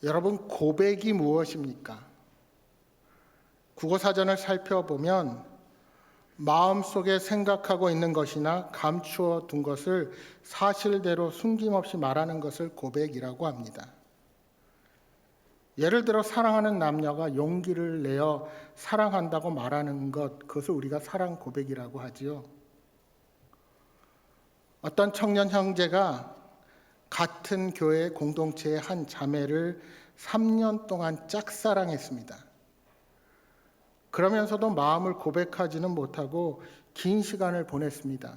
여러분, 고백이 무엇입니까? 국어사전을 살펴보면 마음속에 생각하고 있는 것이나 감추어 둔 것을 사실대로 숨김없이 말하는 것을 고백이라고 합니다. 예를 들어 사랑하는 남녀가 용기를 내어 사랑한다고 말하는 것, 그것을 우리가 사랑 고백이라고 하지요. 어떤 청년 형제가 같은 교회 공동체의 한 자매를 3년 동안 짝사랑했습니다. 그러면서도 마음을 고백하지는 못하고 긴 시간을 보냈습니다.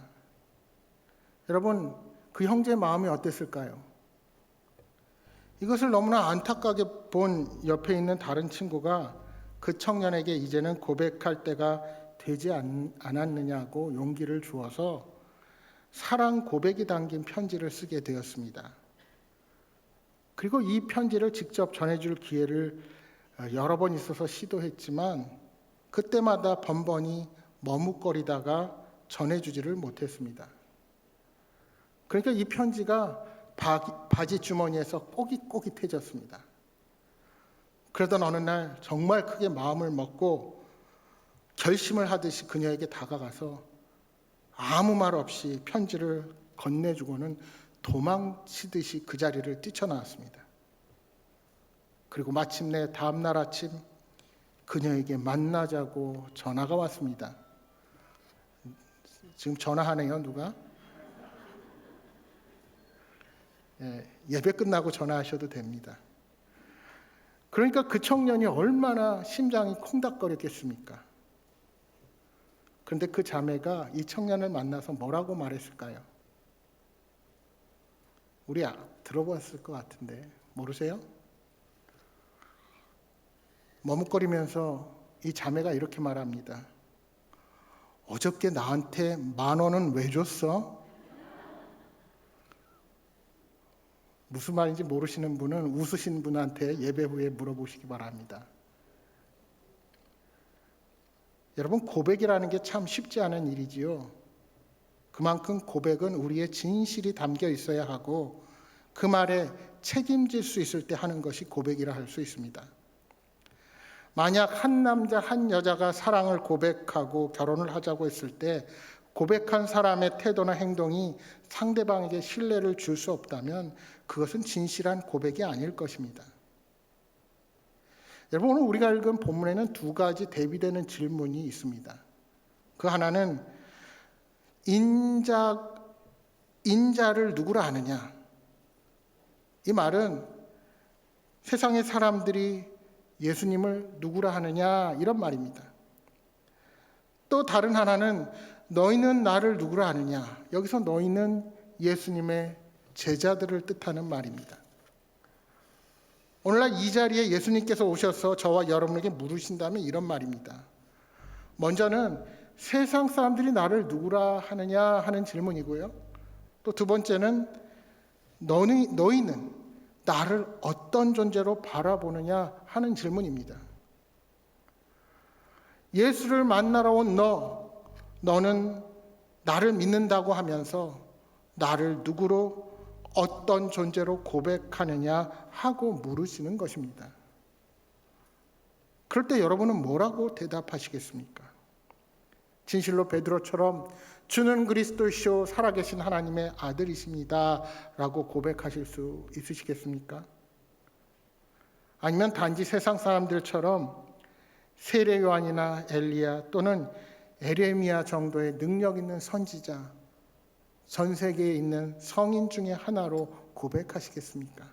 여러분, 그 형제의 마음이 어땠을까요? 이것을 너무나 안타깝게 본 옆에 있는 다른 친구가 그 청년에게 이제는 고백할 때가 되지 않았느냐고 용기를 주어서 사랑 고백이 담긴 편지를 쓰게 되었습니다. 그리고 이 편지를 직접 전해줄 기회를 여러 번 있어서 시도했지만 그때마다 번번이 머뭇거리다가 전해주지를 못했습니다. 그러니까 이 편지가 바지 주머니에서 꼬깃꼬깃해졌습니다. 그러던 어느 날 정말 크게 마음을 먹고 결심을 하듯이 그녀에게 다가가서 아무 말 없이 편지를 건네주고는 도망치듯이 그 자리를 뛰쳐나왔습니다. 그리고 마침내 다음날 아침 그녀에게 만나자고 전화가 왔습니다. 지금 전화하네요, 누가? 예배 끝나고 전화하셔도 됩니다. 그러니까 그 청년이 얼마나 심장이 콩닥거렸겠습니까? 그런데 그 자매가 이 청년을 만나서 뭐라고 말했을까요? 우리 들어봤을 것 같은데 모르세요? 머뭇거리면서 이 자매가 이렇게 말합니다. 어저께 나한테 10,000원은 왜 줬어? 무슨 말인지 모르시는 분은 웃으신 분한테 예배 후에 물어보시기 바랍니다. 여러분, 고백이라는 게 참 쉽지 않은 일이지요. 그만큼 고백은 우리의 진실이 담겨 있어야 하고 그 말에 책임질 수 있을 때 하는 것이 고백이라 할 수 있습니다. 만약 한 남자 한 여자가 사랑을 고백하고 결혼을 하자고 했을 때 고백한 사람의 태도나 행동이 상대방에게 신뢰를 줄 수 없다면 그것은 진실한 고백이 아닐 것입니다. 여러분, 오늘 우리가 읽은 본문에는 두 가지 대비되는 질문이 있습니다. 그 하나는 인자를 누구라 하느냐? 이 말은 세상의 사람들이 예수님을 누구라 하느냐 이런 말입니다. 또 다른 하나는 너희는 나를 누구라 하느냐? 여기서 너희는 예수님의 제자들을 뜻하는 말입니다. 오늘날 이 자리에 예수님께서 오셔서 저와 여러분에게 물으신다면 이런 말입니다. 먼저는 세상 사람들이 나를 누구라 하느냐 하는 질문이고요. 또 두 번째는 너희는 나를 어떤 존재로 바라보느냐 하는 질문입니다. 예수를 만나러 온 너는 나를 믿는다고 하면서 나를 누구로 어떤 존재로 고백하느냐 하고 물으시는 것입니다. 그럴 때 여러분은 뭐라고 대답하시겠습니까? 진실로 베드로처럼 주는 그리스도시요 살아계신 하나님의 아들이십니다 라고 고백하실 수 있으시겠습니까? 아니면 단지 세상 사람들처럼 세례 요한이나 엘리야 또는 에레미야 정도의 능력 있는 선지자, 전 세계에 있는 성인 중에 하나로 고백하시겠습니까?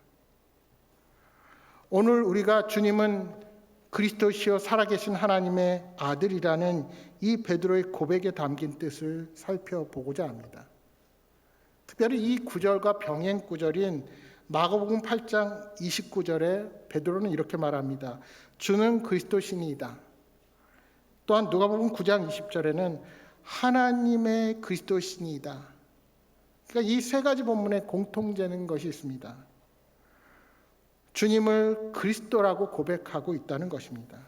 오늘 우리가 주님은 그리스도시요 살아계신 하나님의 아들이라는 이 베드로의 고백에 담긴 뜻을 살펴보고자 합니다. 특별히 이 구절과 병행 구절인 마가복음 8장 29절에 베드로는 이렇게 말합니다. 주는 그리스도시니이다. 또한 누가복음 9장 20절에는 하나님의 그리스도시니이다. 그러니까 이 세 가지 본문에 공통되는 것이 있습니다. 주님을 그리스도라고 고백하고 있다는 것입니다.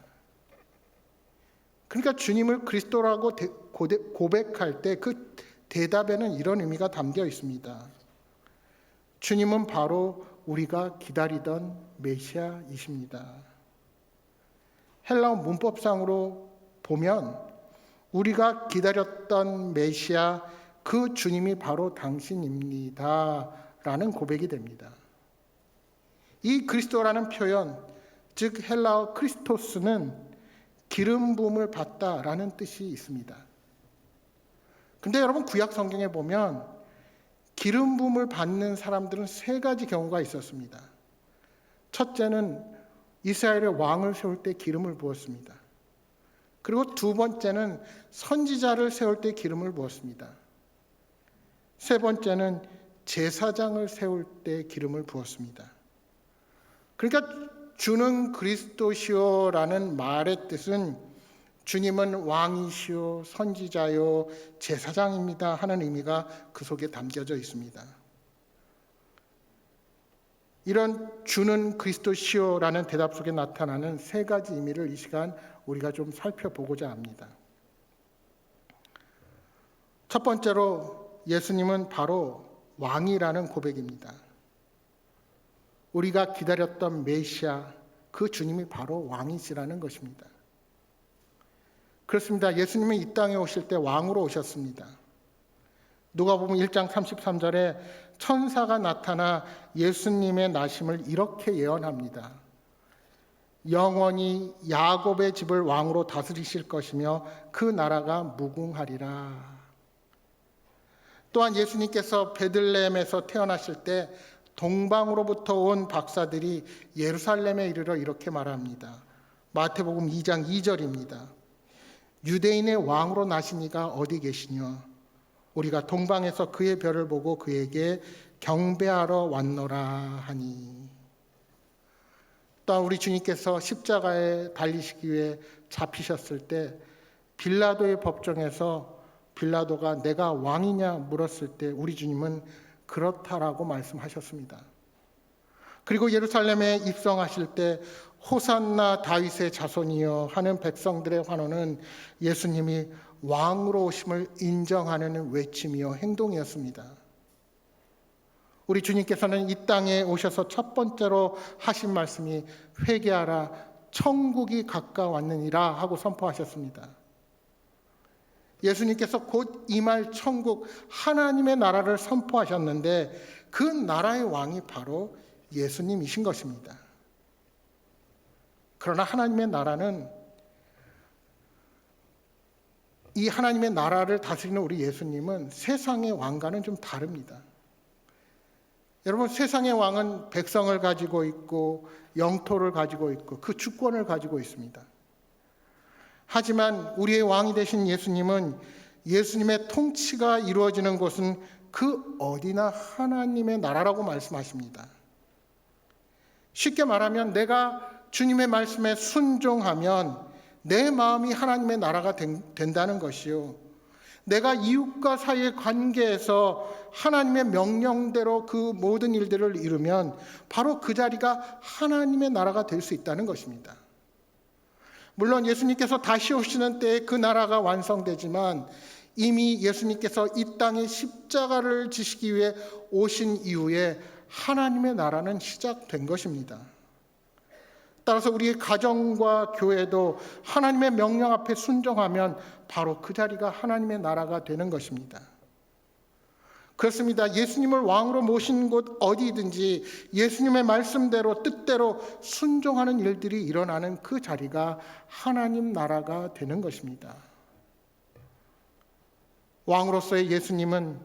그러니까 주님을 그리스도라고 고백할 때 그 대답에는 이런 의미가 담겨 있습니다. 주님은 바로 우리가 기다리던 메시아이십니다. 헬라어 문법상으로 보면 우리가 기다렸던 메시아, 그 주님이 바로 당신입니다 라는 고백이 됩니다. 이 그리스도라는 표현, 즉 헬라어 크리스토스는 기름 부음을 받다라는 뜻이 있습니다. 근데 여러분 구약 성경에 보면 기름 부음을 받는 사람들은 세 가지 경우가 있었습니다. 첫째는 이스라엘의 왕을 세울 때 기름을 부었습니다. 그리고 두 번째는 선지자를 세울 때 기름을 부었습니다. 세 번째는 제사장을 세울 때 기름을 부었습니다. 그러니까 주는 그리스도시오라는 말의 뜻은 주님은 왕이시오, 선지자요, 제사장입니다 하는 의미가 그 속에 담겨져 있습니다. 이런 주는 그리스도시오라는 대답 속에 나타나는 세 가지 의미를 이 시간 우리가 좀 살펴보고자 합니다. 첫 번째로 예수님은 바로 왕이라는 고백입니다. 우리가 기다렸던 메시아, 그 주님이 바로 왕이시라는 것입니다. 그렇습니다. 예수님은 이 땅에 오실 때 왕으로 오셨습니다. 누가복음 1장 33절에 천사가 나타나 예수님의 나심을 이렇게 예언합니다. 영원히 야곱의 집을 왕으로 다스리실 것이며 그 나라가 무궁하리라. 또한 예수님께서 베들레헴에서 태어나실 때 동방으로부터 온 박사들이 예루살렘에 이르러 이렇게 말합니다. 마태복음 2장 2절입니다. 유대인의 왕으로 나시니가 어디 계시냐? 우리가 동방에서 그의 별을 보고 그에게 경배하러 왔노라 하니. 또한 우리 주님께서 십자가에 달리시기 위해 잡히셨을 때 빌라도의 법정에서 빌라도가 내가 왕이냐 물었을 때 우리 주님은 그렇다라고 말씀하셨습니다. 그리고 예루살렘에 입성하실 때 호산나 다윗의 자손이여 하는 백성들의 환호는 예수님이 왕으로 오심을 인정하는 외침이요 행동이었습니다. 우리 주님께서는 이 땅에 오셔서 첫 번째로 하신 말씀이 회개하라 천국이 가까웠느니라 하고 선포하셨습니다. 예수님께서 곧 임할 천국 하나님의 나라를 선포하셨는데 그 나라의 왕이 바로 예수님이신 것입니다. 그러나 하나님의 나라는 이 하나님의 나라를 다스리는 우리 예수님은 세상의 왕과는 좀 다릅니다. 여러분 세상의 왕은 백성을 가지고 있고 영토를 가지고 있고 그 주권을 가지고 있습니다. 하지만 우리의 왕이 되신 예수님은 예수님의 통치가 이루어지는 곳은 그 어디나 하나님의 나라라고 말씀하십니다. 쉽게 말하면 내가 주님의 말씀에 순종하면 내 마음이 하나님의 나라가 된다는 것이요. 내가 이웃과 사이의 관계에서 하나님의 명령대로 그 모든 일들을 이루면 바로 그 자리가 하나님의 나라가 될 수 있다는 것입니다. 물론 예수님께서 다시 오시는 때에 그 나라가 완성되지만 이미 예수님께서 이 땅에 십자가를 지시기 위해 오신 이후에 하나님의 나라는 시작된 것입니다. 따라서 우리의 가정과 교회도 하나님의 명령 앞에 순종하면 바로 그 자리가 하나님의 나라가 되는 것입니다. 그렇습니다. 예수님을 왕으로 모신 곳 어디든지 예수님의 말씀대로 뜻대로 순종하는 일들이 일어나는 그 자리가 하나님 나라가 되는 것입니다. 왕으로서의 예수님은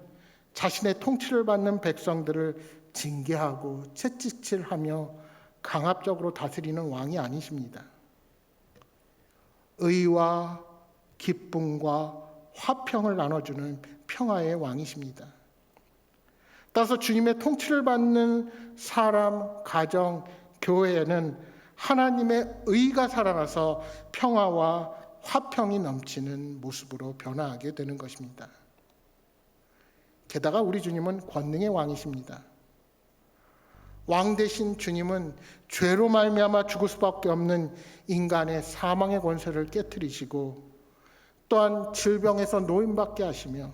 자신의 통치를 받는 백성들을 징계하고 채찍질하며 강압적으로 다스리는 왕이 아니십니다. 의와 기쁨과 화평을 나눠주는 평화의 왕이십니다. 따라서 주님의 통치를 받는 사람, 가정, 교회에는 하나님의 의가 살아나서 평화와 화평이 넘치는 모습으로 변화하게 되는 것입니다. 게다가 우리 주님은 권능의 왕이십니다. 왕 되신 주님은 죄로 말미암아 죽을 수밖에 없는 인간의 사망의 권세를 깨트리시고 또한 질병에서 노임받게 하시며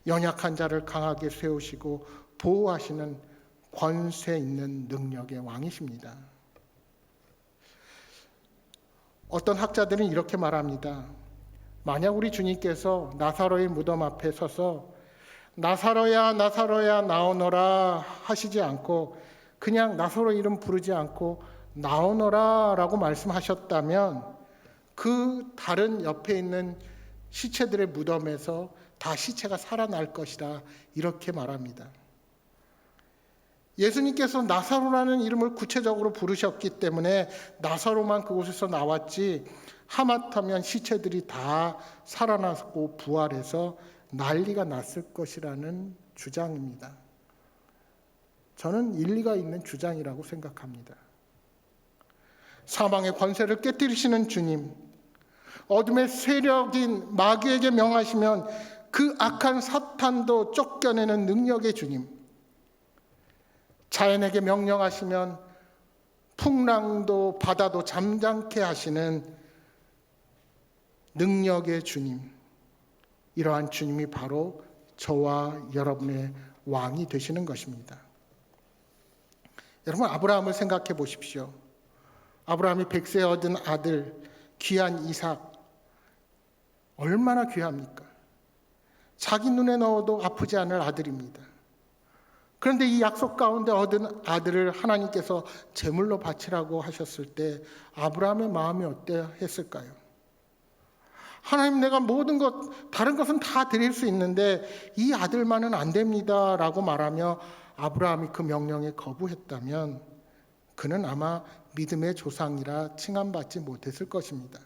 연약한 자를 강하게 세우시고 보호하시는 권세 있는 능력의 왕이십니다. 어떤 학자들은 이렇게 말합니다. 만약 우리 주님께서 나사로의 무덤 앞에 서서 나사로야 나사로야 나오너라 하시지 않고 그냥 나사로 이름 부르지 않고 나오너라 라고 말씀하셨다면 그 다른 옆에 있는 시체들의 무덤에서 다 시체가 살아날 것이다 이렇게 말합니다. 예수님께서 나사로라는 이름을 구체적으로 부르셨기 때문에 나사로만 그곳에서 나왔지 하마터면 시체들이 다 살아나고 부활해서 난리가 났을 것이라는 주장입니다. 저는 일리가 있는 주장이라고 생각합니다. 사망의 권세를 깨뜨리시는 주님, 어둠의 세력인 마귀에게 명하시면 그 악한 사탄도 쫓겨내는 능력의 주님, 자연에게 명령하시면 풍랑도 바다도 잠잠케 하시는 능력의 주님, 이러한 주님이 바로 저와 여러분의 왕이 되시는 것입니다. 여러분, 아브라함을 생각해 보십시오. 아브라함이 100세에 얻은 아들 귀한 이삭, 얼마나 귀합니까? 자기 눈에 넣어도 아프지 않을 아들입니다. 그런데 이 약속 가운데 얻은 아들을 하나님께서 제물로 바치라고 하셨을 때 아브라함의 마음이 어떠했을까요? 하나님, 내가 모든 것, 다른 것은 다 드릴 수 있는데 이 아들만은 안 됩니다 라고 말하며 아브라함이 그 명령에 거부했다면 그는 아마 믿음의 조상이라 칭함받지 못했을 것입니다.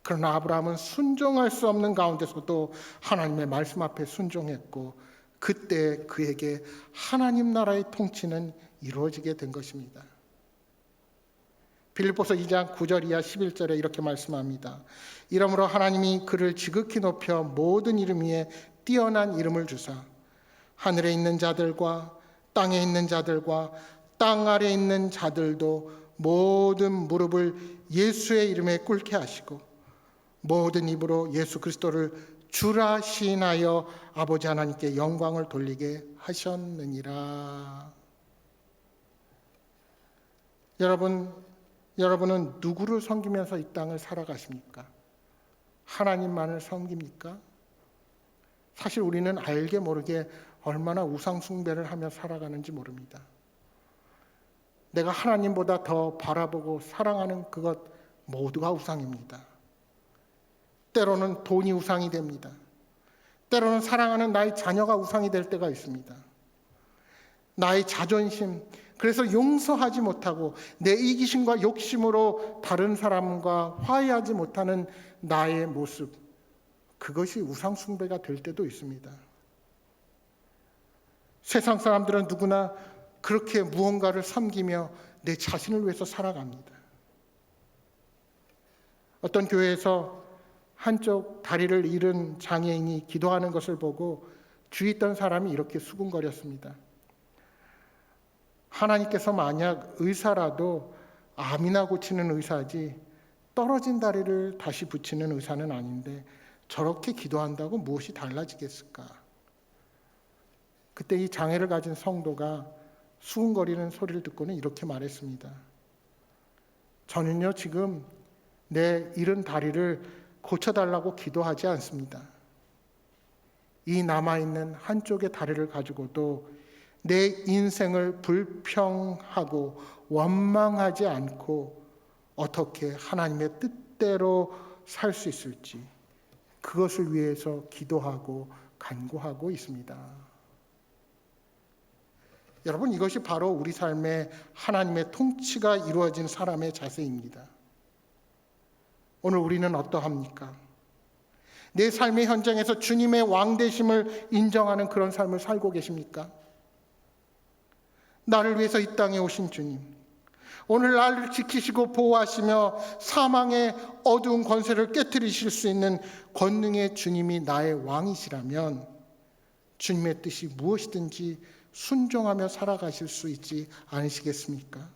그러나 아브라함은 순종할 수 없는 가운데서도 하나님의 말씀 앞에 순종했고 그때 그에게 하나님 나라의 통치는 이루어지게 된 것입니다. 빌립보서 2장 9절 이하 11절에 이렇게 말씀합니다. 이러므로 하나님이 그를 지극히 높여 모든 이름 위에 뛰어난 이름을 주사 하늘에 있는 자들과 땅에 있는 자들과 땅 아래에 있는 자들도 모든 무릎을 예수의 이름에 꿇게 하시고 모든 입으로 예수 그리스도를 주라 시인하여 아버지 하나님께 영광을 돌리게 하셨느니라. 여러분은 누구를 섬기면서 이 땅을 살아가십니까? 하나님만을 섬깁니까? 사실 우리는 알게 모르게 얼마나 우상 숭배를 하며 살아가는지 모릅니다. 내가 하나님보다 더 바라보고 사랑하는 그것 모두가 우상입니다. 때로는 돈이 우상이 됩니다. 때로는 사랑하는 나의 자녀가 우상이 될 때가 있습니다. 나의 자존심, 그래서 용서하지 못하고 내 이기심과 욕심으로 다른 사람과 화해하지 못하는 나의 모습, 그것이 우상 숭배가 될 때도 있습니다. 세상 사람들은 누구나 그렇게 무언가를 섬기며 내 자신을 위해서 살아갑니다. 어떤 교회에서 한쪽 다리를 잃은 장애인이 기도하는 것을 보고 주위 있던 사람이 이렇게 수군거렸습니다. 하나님께서 만약 의사라도 암이나 고치는 의사지 떨어진 다리를 다시 붙이는 의사는 아닌데 저렇게 기도한다고 무엇이 달라지겠을까? 그때 이 장애를 가진 성도가 수군거리는 소리를 듣고는 이렇게 말했습니다. 저는요 지금 내 잃은 다리를 고쳐달라고 기도하지 않습니다. 이 남아있는 한쪽의 다리를 가지고도 내 인생을 불평하고 원망하지 않고 어떻게 하나님의 뜻대로 살 수 있을지 그것을 위해서 기도하고 간구하고 있습니다. 여러분, 이것이 바로 우리 삶에 하나님의 통치가 이루어진 사람의 자세입니다. 오늘 우리는 어떠합니까? 내 삶의 현장에서 주님의 왕되심을 인정하는 그런 삶을 살고 계십니까? 나를 위해서 이 땅에 오신 주님, 오늘 나를 지키시고 보호하시며 사망의 어두운 권세를 깨뜨리실 수 있는 권능의 주님이 나의 왕이시라면 주님의 뜻이 무엇이든지 순종하며 살아가실 수 있지 않으시겠습니까?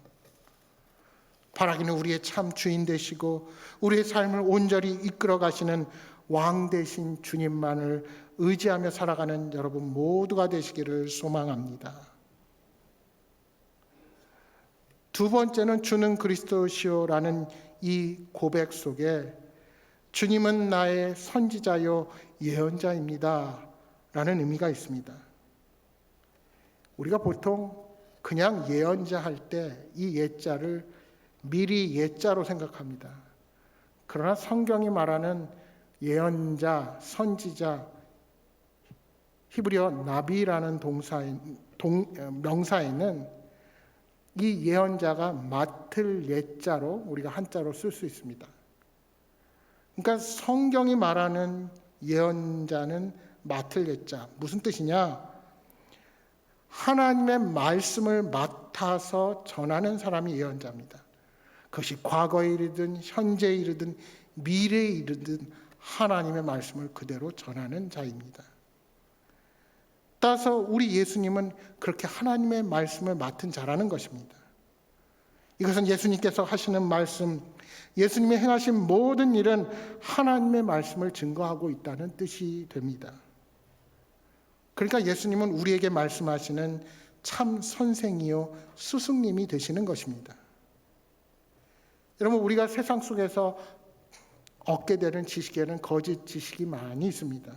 바라기는 우리의 참 주인 되시고 우리의 삶을 온전히 이끌어 가시는 왕 되신 주님만을 의지하며 살아가는 여러분 모두가 되시기를 소망합니다. 두 번째는 주는 그리스도시요라는 이 고백 속에 주님은 나의 선지자요 예언자입니다 라는 의미가 있습니다. 우리가 보통 그냥 예언자 할 때 이 예자를 미리 예자로 생각합니다. 그러나 성경이 말하는 예언자, 선지자, 히브리어 나비라는 명사에는 이 예언자가 맡을 예자로 우리가 한자로 쓸 수 있습니다. 그러니까 성경이 말하는 예언자는 맡을 예자. 무슨 뜻이냐? 하나님의 말씀을 맡아서 전하는 사람이 예언자입니다. 그것이 과거의 일이든 현재의 일이든 미래의 일이든 하나님의 말씀을 그대로 전하는 자입니다. 따라서 우리 예수님은 그렇게 하나님의 말씀을 맡은 자라는 것입니다. 이것은 예수님께서 하시는 말씀, 예수님이 행하신 모든 일은 하나님의 말씀을 증거하고 있다는 뜻이 됩니다. 그러니까 예수님은 우리에게 말씀하시는 참 선생이요 스승님이 되시는 것입니다. 여러분, 우리가 세상 속에서 얻게 되는 지식에는 거짓 지식이 많이 있습니다.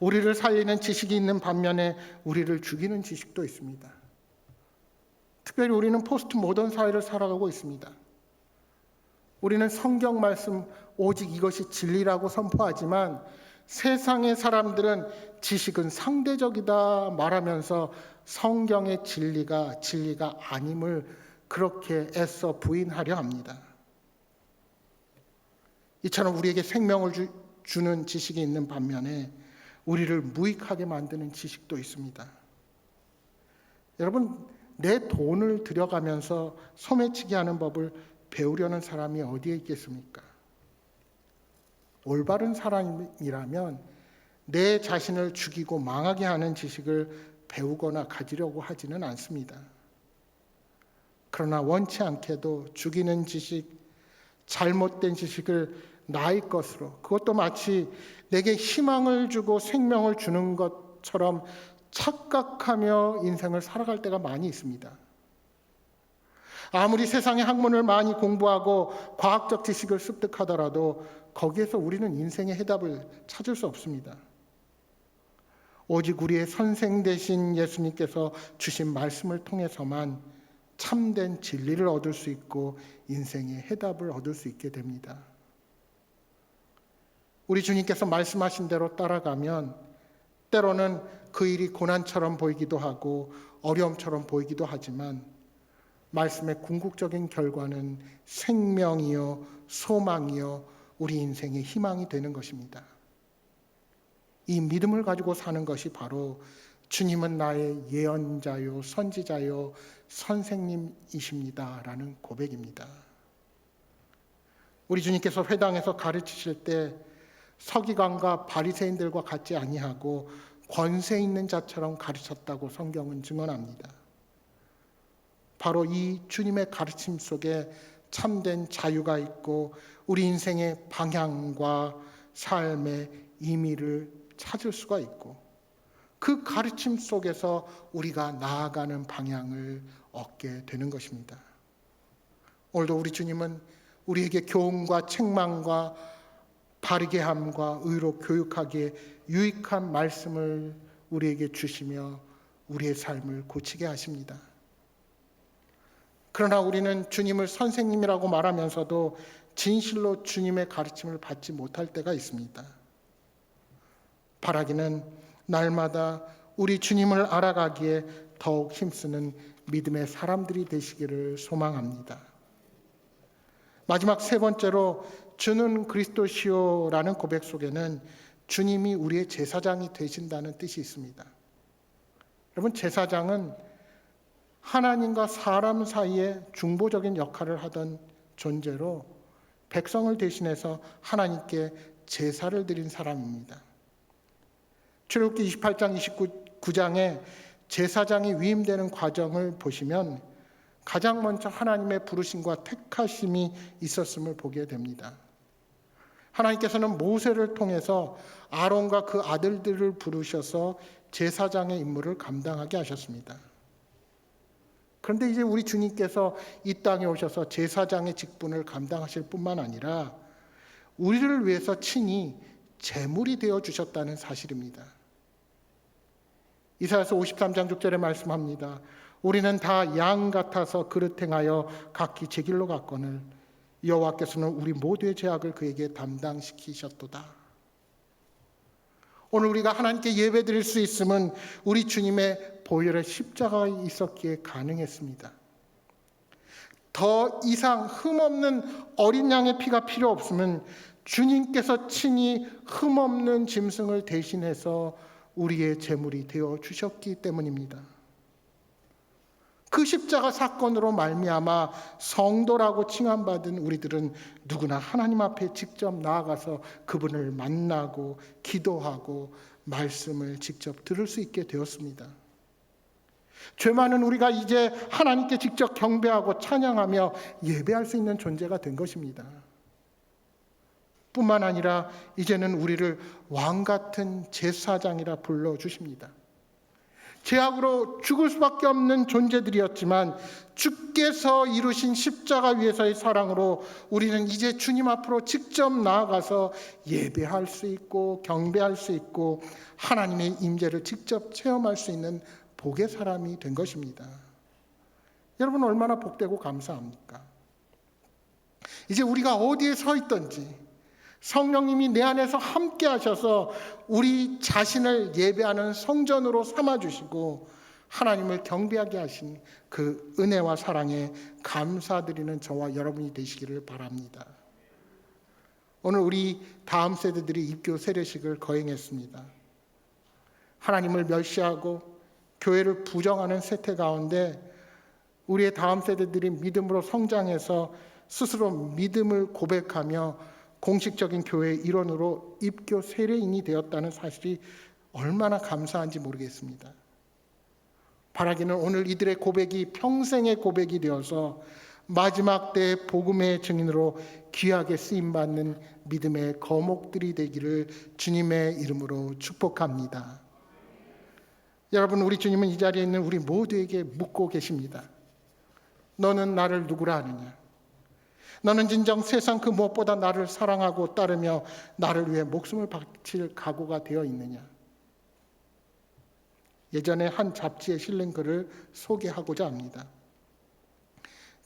우리를 살리는 지식이 있는 반면에 우리를 죽이는 지식도 있습니다. 특별히 우리는 포스트 모던 사회를 살아가고 있습니다. 우리는 성경 말씀 오직 이것이 진리라고 선포하지만 세상의 사람들은 지식은 상대적이다 말하면서 성경의 진리가 아님을 그렇게 애써 부인하려 합니다. 이처럼 우리에게 생명을 주는 지식이 있는 반면에 우리를 무익하게 만드는 지식도 있습니다. 여러분, 내 돈을 들여가면서 소매치기 하는 법을 배우려는 사람이 어디에 있겠습니까? 올바른 사람이라면 내 자신을 죽이고 망하게 하는 지식을 배우거나 가지려고 하지는 않습니다. 그러나 원치 않게도 죽이는 지식, 잘못된 지식을 나의 것으로, 그것도 마치 내게 희망을 주고 생명을 주는 것처럼 착각하며 인생을 살아갈 때가 많이 있습니다. 아무리 세상의 학문을 많이 공부하고 과학적 지식을 습득하더라도 거기에서 우리는 인생의 해답을 찾을 수 없습니다. 오직 우리의 선생 되신 예수님께서 주신 말씀을 통해서만 참된 진리를 얻을 수 있고 인생의 해답을 얻을 수 있게 됩니다. 우리 주님께서 말씀하신 대로 따라가면 때로는 그 일이 고난처럼 보이기도 하고 어려움처럼 보이기도 하지만 말씀의 궁극적인 결과는 생명이요 소망이요 우리 인생의 희망이 되는 것입니다. 이 믿음을 가지고 사는 것이 바로 주님은 나의 예언자요 선지자요 선생님이십니다 라는 고백입니다. 우리 주님께서 회당에서 가르치실 때 서기관과 바리새인들과 같지 아니하고 권세 있는 자처럼 가르쳤다고 성경은 증언합니다. 바로 이 주님의 가르침 속에 참된 자유가 있고 우리 인생의 방향과 삶의 의미를 찾을 수가 있고 그 가르침 속에서 우리가 나아가는 방향을 얻게 되는 것입니다. 오늘도 우리 주님은 우리에게 교훈과 책망과 바르게 함과 의로 교육하기에 유익한 말씀을 우리에게 주시며 우리의 삶을 고치게 하십니다. 그러나 우리는 주님을 선생님이라고 말하면서도 진실로 주님의 가르침을 받지 못할 때가 있습니다. 바라기는 날마다 우리 주님을 알아가기에 더욱 힘쓰는 믿음의 사람들이 되시기를 소망합니다. 마지막 세 번째로 주는 그리스도시요라는 고백 속에는 주님이 우리의 제사장이 되신다는 뜻이 있습니다. 여러분, 제사장은 하나님과 사람 사이에 중보적인 역할을 하던 존재로 백성을 대신해서 하나님께 제사를 드린 사람입니다. 출애굽기 28장 29장에 제사장이 위임되는 과정을 보시면 가장 먼저 하나님의 부르심과 택하심이 있었음을 보게 됩니다. 하나님께서는 모세를 통해서 아론과 그 아들들을 부르셔서 제사장의 임무를 감당하게 하셨습니다. 그런데 이제 우리 주님께서 이 땅에 오셔서 제사장의 직분을 감당하실 뿐만 아니라 우리를 위해서 친히 제물이 되어 주셨다는 사실입니다. 이사야서 53장 6절에 말씀합니다. 우리는 다 양 같아서 그릇 행하여 각기 제 길로 갔거늘 여호와께서는 우리 모두의 죄악을 그에게 담당시키셨도다. 오늘 우리가 하나님께 예배드릴 수 있음은 우리 주님의 보혈의 십자가가 있었기에 가능했습니다. 더 이상 흠없는 어린 양의 피가 필요 없으면 주님께서 친히 흠없는 짐승을 대신해서 우리의 제물이 되어 주셨기 때문입니다. 그 십자가 사건으로 말미암아 성도라고 칭함받은 우리들은 누구나 하나님 앞에 직접 나아가서 그분을 만나고 기도하고 말씀을 직접 들을 수 있게 되었습니다. 죄 많은 우리가 이제 하나님께 직접 경배하고 찬양하며 예배할 수 있는 존재가 된 것입니다. 뿐만 아니라 이제는 우리를 왕같은 제사장이라 불러주십니다. 죄악으로 죽을 수밖에 없는 존재들이었지만 주께서 이루신 십자가 위에서의 사랑으로 우리는 이제 주님 앞으로 직접 나아가서 예배할 수 있고 경배할 수 있고 하나님의 임재를 직접 체험할 수 있는 복의 사람이 된 것입니다. 여러분 얼마나 복되고 감사합니까? 이제 우리가 어디에 서 있든지 성령님이 내 안에서 함께 하셔서 우리 자신을 예배하는 성전으로 삼아주시고 하나님을 경배하게 하신 그 은혜와 사랑에 감사드리는 저와 여러분이 되시기를 바랍니다. 오늘 우리 다음 세대들이 입교 세례식을 거행했습니다. 하나님을 멸시하고 교회를 부정하는 세태 가운데 우리의 다음 세대들이 믿음으로 성장해서 스스로 믿음을 고백하며 공식적인 교회의 일원으로 입교 세례인이 되었다는 사실이 얼마나 감사한지 모르겠습니다. 바라기는 오늘 이들의 고백이 평생의 고백이 되어서 마지막 때의 복음의 증인으로 귀하게 쓰임받는 믿음의 거목들이 되기를 주님의 이름으로 축복합니다. 여러분 우리 주님은 이 자리에 있는 우리 모두에게 묻고 계십니다. 너는 나를 누구라 하느냐? 너는 진정 세상 그 무엇보다 나를 사랑하고 따르며 나를 위해 목숨을 바칠 각오가 되어 있느냐? 예전에 한 잡지에 실린 글을 소개하고자 합니다.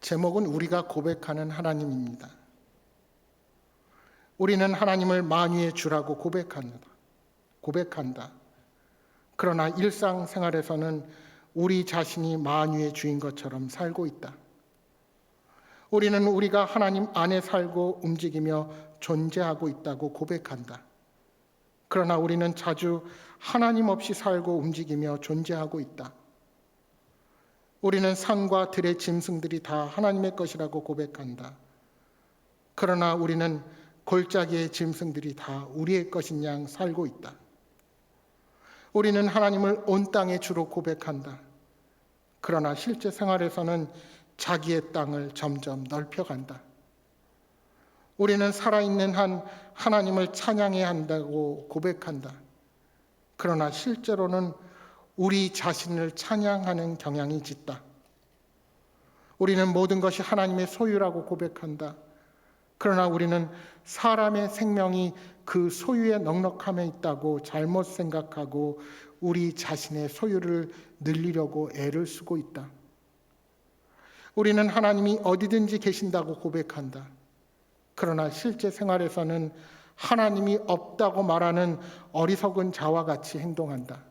제목은 우리가 고백하는 하나님입니다. 우리는 하나님을 만유의 주라고 고백한다. 그러나 일상생활에서는 우리 자신이 만유의 주인 것처럼 살고 있다. 우리는 우리가 하나님 안에 살고 움직이며 존재하고 있다고 고백한다. 그러나 우리는 자주 하나님 없이 살고 움직이며 존재하고 있다. 우리는 산과 들의 짐승들이 다 하나님의 것이라고 고백한다. 그러나 우리는 골짜기의 짐승들이 다 우리의 것인 양 살고 있다. 우리는 하나님을 온 땅의 주로 고백한다. 그러나 실제 생활에서는 자기의 땅을 점점 넓혀간다. 우리는 살아있는 한 하나님을 찬양해야 한다고 고백한다. 그러나 실제로는 우리 자신을 찬양하는 경향이 짙다. 우리는 모든 것이 하나님의 소유라고 고백한다. 그러나 우리는 사람의 생명이 그 소유의 넉넉함에 있다고 잘못 생각하고 우리 자신의 소유를 늘리려고 애를 쓰고 있다. 우리는 하나님이 어디든지 계신다고 고백한다. 그러나 실제 생활에서는 하나님이 없다고 말하는 어리석은 자와 같이 행동한다.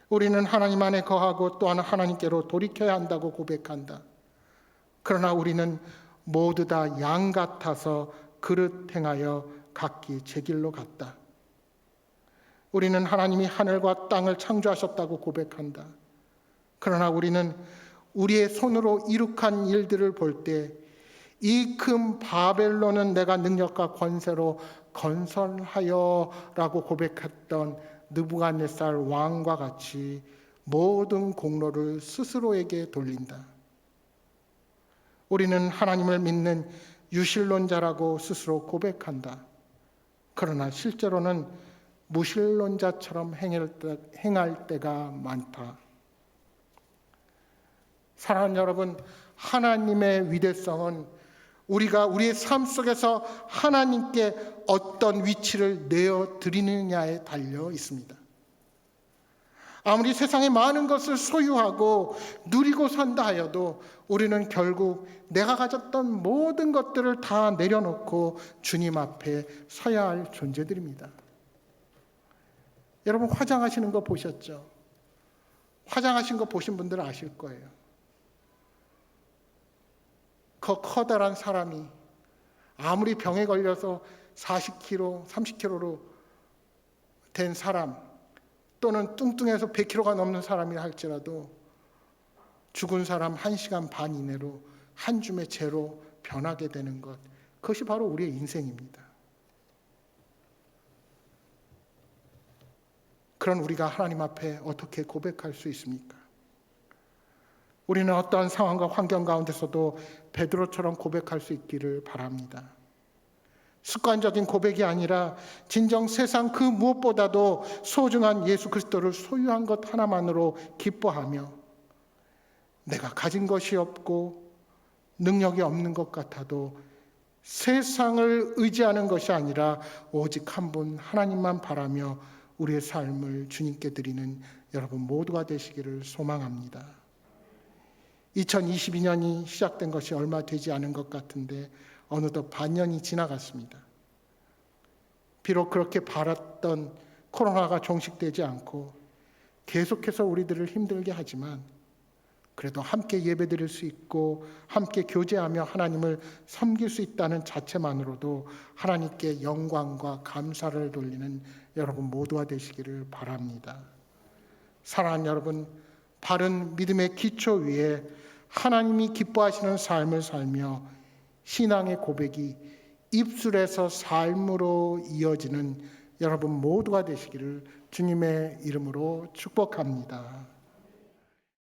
우리는 하나님 안에 거하고 또한 하나님께로 돌이켜야 한다고 고백한다. 그러나 우리는 모두 다 양 같아서 그릇 행하여 각기 제 길로 갔다. 우리는 하나님이 하늘과 땅을 창조하셨다고 고백한다. 그러나 우리는 우리의 손으로 이룩한 일들을 볼 때 이 큰 바벨론은 내가 능력과 권세로 건설하여 라고 고백했던 느부갓네살 왕과 같이 모든 공로를 스스로에게 돌린다. 우리는 하나님을 믿는 유실론자라고 스스로 고백한다. 그러나 실제로는 무실론자처럼 행할 때가 많다. 사랑하는 여러분, 하나님의 위대성은 우리가 우리의 삶 속에서 하나님께 어떤 위치를 내어드리느냐에 달려 있습니다. 아무리 세상에 많은 것을 소유하고 누리고 산다 하여도 우리는 결국 내가 가졌던 모든 것들을 다 내려놓고 주님 앞에 서야 할 존재들입니다. 여러분, 화장하시는 거 보셨죠? 화장하신 거 보신 분들은 아실 거예요. 그 커다란 사람이 아무리 병에 걸려서 40kg, 30kg로 된 사람, 또는 뚱뚱해서 100kg가 넘는 사람이라 할지라도 죽은 사람 1시간 반 이내로 한 줌의 재로 변하게 되는 것, 그것이 바로 우리의 인생입니다. 그런 우리가 하나님 앞에 어떻게 고백할 수 있습니까? 우리는 어떠한 상황과 환경 가운데서도 베드로처럼 고백할 수 있기를 바랍니다. 습관적인 고백이 아니라 진정 세상 그 무엇보다도 소중한 예수 그리스도를 소유한 것 하나만으로 기뻐하며, 내가 가진 것이 없고 능력이 없는 것 같아도 세상을 의지하는 것이 아니라 오직 한 분 하나님만 바라며 우리의 삶을 주님께 드리는 여러분 모두가 되시기를 소망합니다. 2022년이 시작된 것이 얼마 되지 않은 것 같은데 어느덧 반년이 지나갔습니다. 비록 그렇게 바랐던 코로나가 종식되지 않고 계속해서 우리들을 힘들게 하지만, 그래도 함께 예배드릴 수 있고 함께 교제하며 하나님을 섬길 수 있다는 자체만으로도 하나님께 영광과 감사를 돌리는 여러분 모두가 되시기를 바랍니다. 사랑하는 여러분, 바른 믿음의 기초 위에 하나님이 기뻐하시는 삶을 살며 신앙의 고백이 입술에서 삶으로 이어지는 여러분 모두가 되시기를 주님의 이름으로 축복합니다.